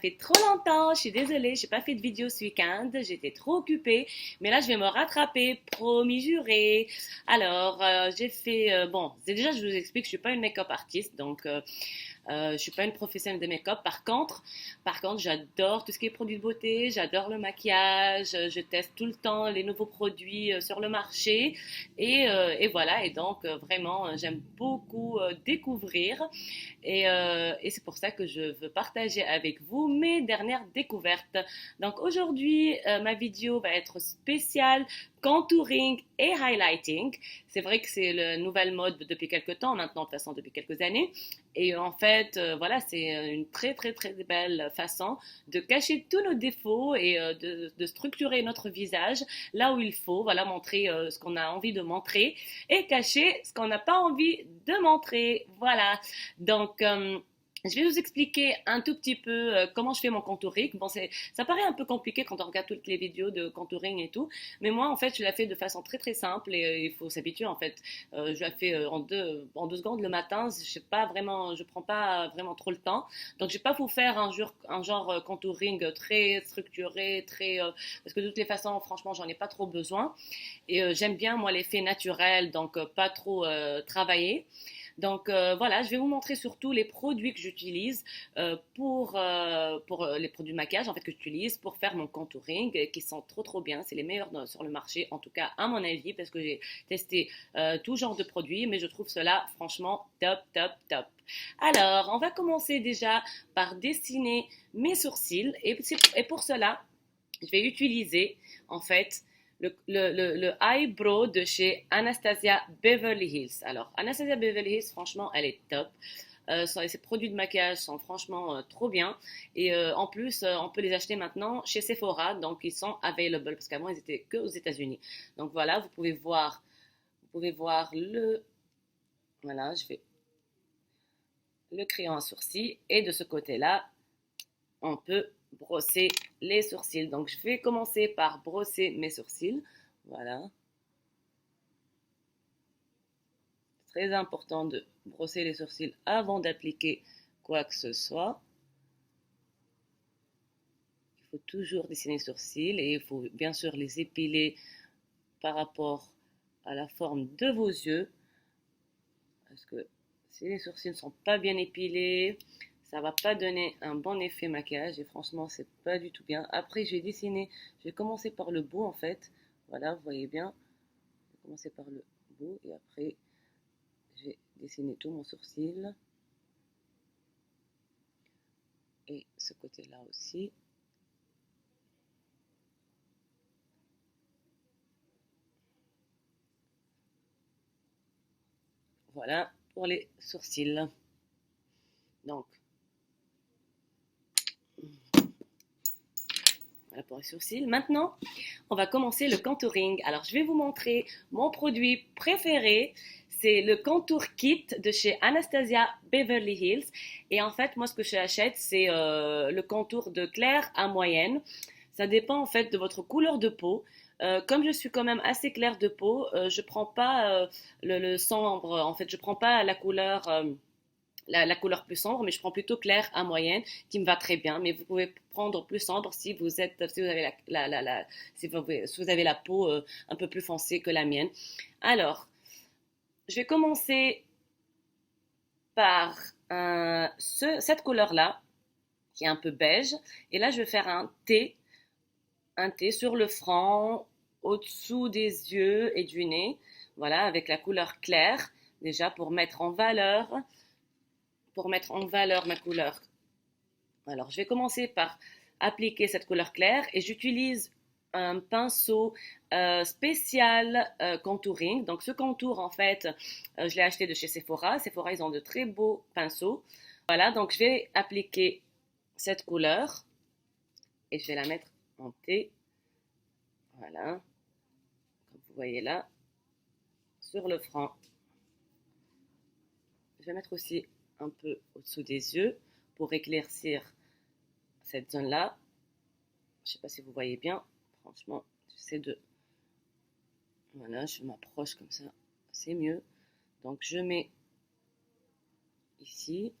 fait trop longtemps, je suis désolée, j'ai pas fait de vidéo ce week-end, j'étais trop occupée, mais là je vais me rattraper, promis juré. Alors, j'ai fait, bon, déjà je vous explique, je suis pas une make-up artiste, donc je suis pas une professionnelle de make-up. Par contre, j'adore tout ce qui est produits de beauté, j'adore le maquillage, je teste tout le temps les nouveaux produits sur le marché et voilà. Et donc vraiment, j'aime beaucoup découvrir et c'est pour ça que je veux partager avec vous mes dernières découvertes. Donc aujourd'hui, ma vidéo va être spéciale contouring et highlighting. C'est vrai que c'est la nouvelle mode depuis quelques temps maintenant, de toute façon depuis quelques années. Et en fait, voilà, c'est une très très très belle façon de cacher tous nos défauts et de structurer notre visage là où il faut. Voilà, montrer ce qu'on a envie de montrer et cacher ce qu'on n'a pas envie de montrer. Voilà. Donc, je vais vous expliquer un tout petit peu comment je fais mon contouring. Bon, ça paraît un peu compliqué quand on regarde toutes les vidéos de contouring et tout, mais moi, en fait, je la fais de façon très très simple et il faut s'habituer. En fait, je la fais en deux secondes le matin. Je prends pas vraiment trop le temps, donc je vais pas vous faire un genre contouring très structuré, parce que de toutes les façons, franchement, j'en ai pas trop besoin et j'aime bien moi l'effet naturel, donc pas trop travaillé. Donc voilà, je vais vous montrer surtout les produits que j'utilise pour les produits de maquillage en fait que j'utilise pour faire mon contouring qui sont trop trop bien. C'est les meilleurs sur le marché, en tout cas à mon avis, parce que j'ai testé tout genre de produits, mais je trouve cela franchement top, top, top. Alors, on va commencer déjà par dessiner mes sourcils et pour cela, je vais utiliser en fait le eyebrow de chez Anastasia Beverly Hills. Alors, Anastasia Beverly Hills, franchement, elle est top. Ses produits de maquillage sont franchement trop bien. Et en plus, on peut les acheter maintenant chez Sephora. Donc, ils sont available parce qu'avant, ils étaient que aux États-Unis. Donc, voilà, vous pouvez voir le. Voilà, je fais le crayon à sourcil. Et de ce côté-là, on peut brosser les sourcils. Donc, je vais commencer par brosser mes sourcils. Voilà. C'est très important de brosser les sourcils avant d'appliquer quoi que ce soit. Il faut toujours dessiner les sourcils et il faut bien sûr les épiler par rapport à la forme de vos yeux. Parce que si les sourcils ne sont pas bien épilés, ça va pas donner un bon effet maquillage et franchement c'est pas du tout bien. Après je vais commencer par le bout en fait. Voilà, vous voyez bien. Je vais commencer par le bout et après je vais dessiner tout mon sourcil. Et ce côté-là aussi. Voilà pour les sourcils. Donc, voilà pour les sourcils. Maintenant, on va commencer le contouring. Alors, je vais vous montrer mon produit préféré. C'est le Contour Kit de chez Anastasia Beverly Hills. Et en fait, moi, ce que j'achète, c'est le contour de clair à moyenne. Ça dépend en fait de votre couleur de peau. Comme je suis quand même assez claire de peau, je prends pas le sombre. En fait, je prends pas la couleur la couleur plus sombre, mais je prends plutôt clair à moyenne, qui me va très bien. Mais vous pouvez prendre plus sombre si vous avez si vous avez la peau un peu plus foncée que la mienne. Alors, je vais commencer par cette couleur-là, qui est un peu beige. Et là, je vais faire un T sur le front, au-dessous des yeux et du nez. Voilà, avec la couleur claire, déjà pour mettre en valeur ma couleur. Alors, je vais commencer par appliquer cette couleur claire et j'utilise un pinceau spécial contouring. Donc, ce contour, en fait, je l'ai acheté de chez Sephora. Sephora, ils ont de très beaux pinceaux. Voilà, donc je vais appliquer cette couleur et je vais la mettre en T. Voilà, comme vous voyez là, sur le front. Je vais mettre aussi un peu au-dessous des yeux pour éclaircir cette zone-là. Je ne sais pas si vous voyez bien. Franchement, j'essaie de... Voilà, je m'approche comme ça. C'est mieux. Donc, je mets ici.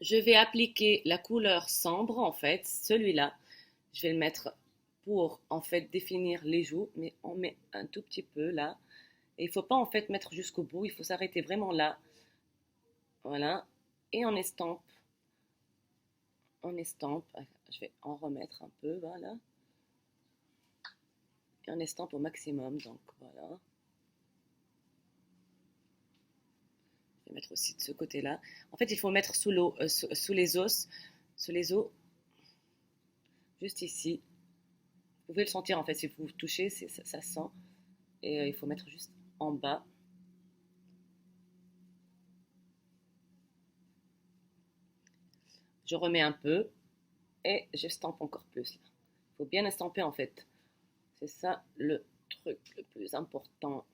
Je vais appliquer la couleur sombre, en fait, celui-là. Je vais le mettre pour, en fait, définir les joues, mais on met un tout petit peu là. Et il ne faut pas, en fait, mettre jusqu'au bout, il faut s'arrêter vraiment là. Voilà. Et on estampe. Je vais en remettre un peu, voilà. Et on estampe au maximum, donc voilà. Je vais mettre aussi de ce côté-là. En fait, il faut mettre sous l'eau, sous les os, juste ici. Vous pouvez le sentir en fait, si vous touchez, ça sent. Et il faut mettre juste en bas. Je remets un peu et j'estampe encore plus. Il faut bien estamper en fait. C'est ça le truc le plus important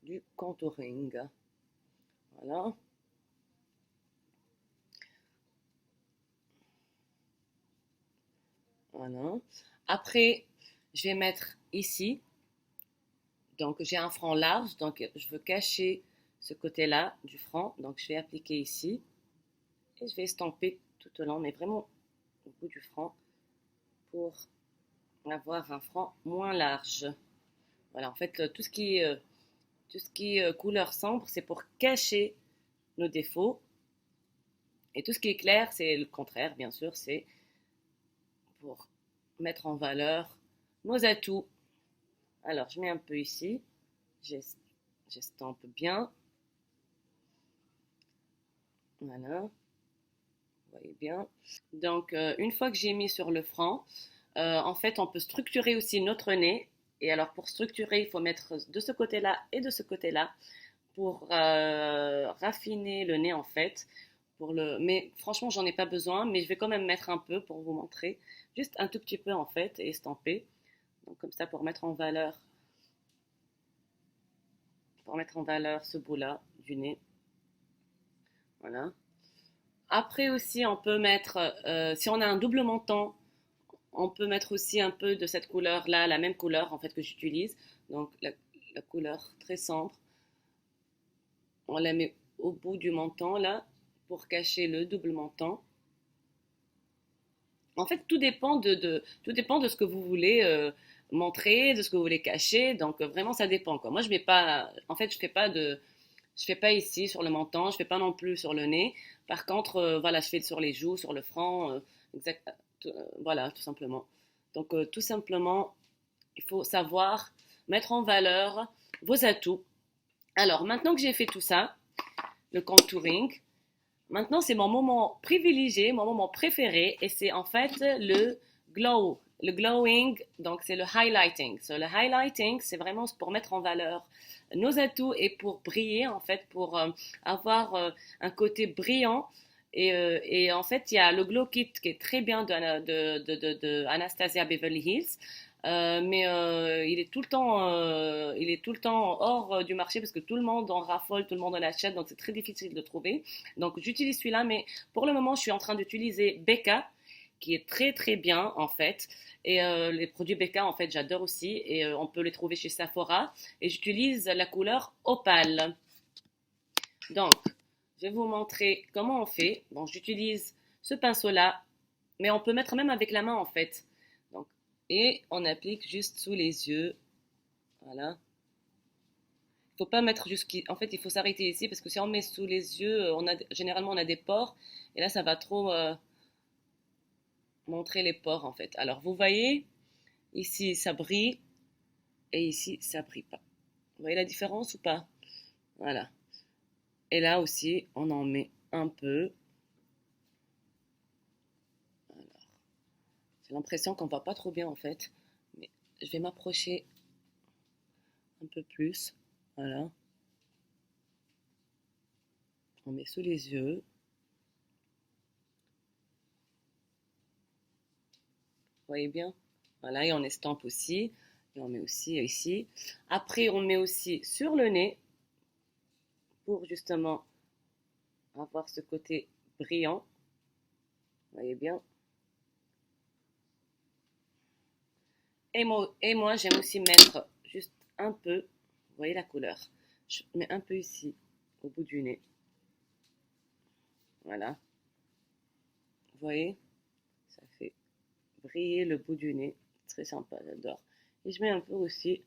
du contouring. Voilà. Voilà. Après, je vais mettre ici. Donc, j'ai un front large. Donc, je veux cacher ce côté-là du front. Donc, je vais appliquer ici. Et je vais estamper tout au long, mais vraiment au bout du front pour avoir un front moins large. Voilà, en fait, tout ce qui est couleur sombre, c'est pour cacher nos défauts. Et tout ce qui est clair, c'est le contraire, bien sûr, c'est pour mettre en valeur nos atouts. Alors, je mets un peu ici, j'estampe bien. Voilà, vous voyez bien. Donc, une fois que j'ai mis sur le front, en fait, on peut structurer aussi notre nez. Et alors, pour structurer, il faut mettre de ce côté-là et de ce côté-là pour raffiner le nez, en fait. Mais franchement, j'en ai pas besoin, mais je vais quand même mettre un peu pour vous montrer. Juste un tout petit peu, en fait, et estamper. Donc, comme ça, pour mettre en valeur ce bout-là du nez. Voilà. Après aussi, on peut mettre, si on a un double menton, on peut mettre aussi un peu de cette couleur-là, la même couleur en fait que j'utilise. Donc la couleur très sombre. On la met au bout du menton là pour cacher le double menton. En fait, tout dépend de ce que vous voulez montrer, de ce que vous voulez cacher. Donc vraiment, ça dépend quoi. Moi, je mets pas, en fait, je fais pas ici sur le menton, je fais pas non plus sur le nez. Par contre, voilà, je fais sur les joues, sur le front, voilà, tout simplement. Donc, tout simplement, il faut savoir mettre en valeur vos atouts. Alors, maintenant que j'ai fait tout ça, le contouring, maintenant c'est mon moment privilégié, mon moment préféré, et c'est en fait le glow. Le glowing, donc c'est le highlighting. So, le highlighting, c'est vraiment pour mettre en valeur nos atouts et pour briller, en fait, pour avoir un côté brillant. Et en fait, il y a le Glow Kit qui est très bien de Anastasia Beverly Hills. Mais il est tout le temps hors du marché parce que tout le monde en raffole, tout le monde en achète, donc c'est très difficile de le trouver. Donc j'utilise celui-là, mais pour le moment, je suis en train d'utiliser Becca, qui est très très bien en fait. Et les produits Becca, en fait, j'adore aussi. Et on peut les trouver chez Sephora. Et j'utilise la couleur Opale. Donc, je vais vous montrer comment on fait. Bon, j'utilise ce pinceau-là, mais on peut mettre même avec la main en fait. Donc, et on applique juste sous les yeux. Voilà. Il ne faut pas mettre jusqu'ici. En fait, il faut s'arrêter ici parce que si on met sous les yeux, généralement on a des pores. Et là, ça va trop montrer les pores en fait. Alors, vous voyez, ici ça brille et ici ça brille pas. Vous voyez la différence ou pas? Voilà. Et là aussi, on en met un peu. Alors, j'ai l'impression qu'on voit pas trop bien en fait. Mais je vais m'approcher un peu plus. Voilà. On met sous les yeux. Vous voyez bien? Voilà, et on estampe aussi. Et on met aussi ici. Après, on met aussi sur le nez pour justement avoir ce côté brillant. Vous voyez bien? Et moi j'aime aussi mettre juste un peu. Vous voyez la couleur? Je mets un peu ici, au bout du nez. Voilà. Vous voyez, ça fait briller le bout du nez. Très sympa, j'adore. Et je mets un peu aussi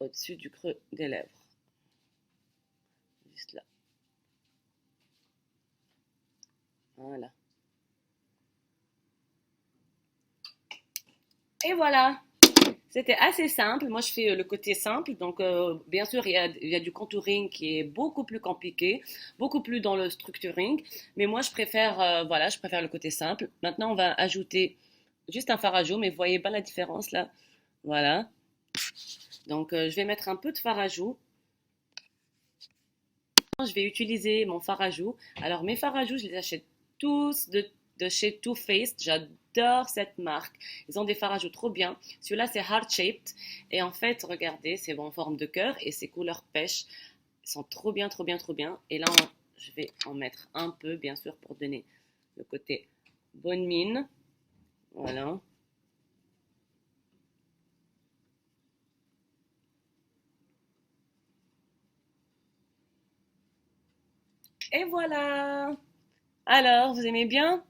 au-dessus du creux des lèvres. Juste là. Voilà. Et voilà. C'était assez simple. Moi, je fais le côté simple. Donc, bien sûr, il y a du contouring qui est beaucoup plus compliqué, beaucoup plus dans le structuring. Mais moi, je préfère, voilà, je préfère le côté simple. Maintenant, on va ajouter juste un fard à joues, mais vous voyez pas la différence là. Voilà. Donc, je vais mettre un peu de fard à joues. Je vais utiliser mon fard à joues. Alors, mes fards à joues, je les achète tous de chez Too Faced. J'adore cette marque. Ils ont des fards à joues trop bien. Celui-là, c'est Heart Shaped. Et en fait, regardez, c'est en forme de cœur et c'est couleur pêche. Ils sont trop bien, trop bien, trop bien. Et là, je vais en mettre un peu, bien sûr, pour donner le côté bonne mine. Voilà. Et voilà. Alors, vous aimez bien?